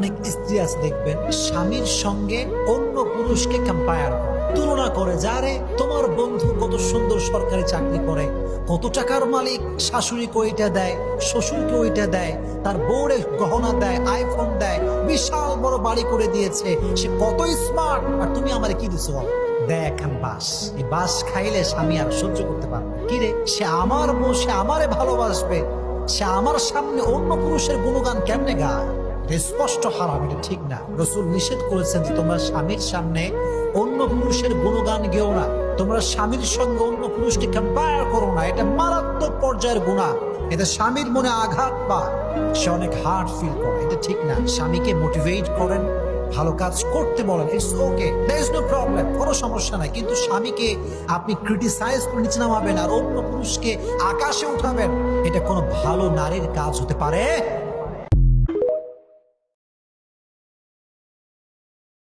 অনেক স্ত্রী আছে দেখবেন স্বামীর সঙ্গে অন্য পুরুষকে কম্পেয়ার করে, তুলনা করে, যারে তোমার বন্ধু কত সুন্দর সরকারি চাকরি করে, কত টাকার মালিক, শাশুড়িকে ওইটা দেয়, শ্বশুরকে ওইটা দেয়, তার বউরে গহনা দেয়, আইফোন দেয়, বিশাল বড় বাড়ি করে দিয়েছে, সে কত স্মার্ট, আর তুমি আমারে কি দিছো? দেখেন বাস, এই বাস খাইলে স্বামী আর সহ্য করতে পারবে কি রে? সে আমার বউ, সে আমারে ভালোবাসবে, সে আমার সামনে অন্য পুরুষের গুণগান কেমনে গায়? স্পষ্ট হারাম, এটা ঠিক না। রাসূল নিষেধ করেছেন যে তোমরা স্বামীর সামনে অন্য পুরুষের গুণগান গেও না, তোমরা স্বামীর সঙ্গে অন্য পুরুষকে কম্পেয়ার করো না। এটা মারাত্মক পর্যায়ের গুনাহ, এতে স্বামীর মনে আঘাত পায়, সে অনেক হার্ট ফিল করে, এটা ঠিক না। স্বামীকে মোটিভেট করেন, ভালো কাজ করতে বলেন, it's okay, there is no problem, কোনো সমস্যা নাই। কিন্তু স্বামীকে আপনি ক্রিটিসাইজ করে নিচে নামাবেন আর অন্য পুরুষকে আকাশে উঠাবেন, এটা কোনো ভালো নারীর কাজ হতে পারে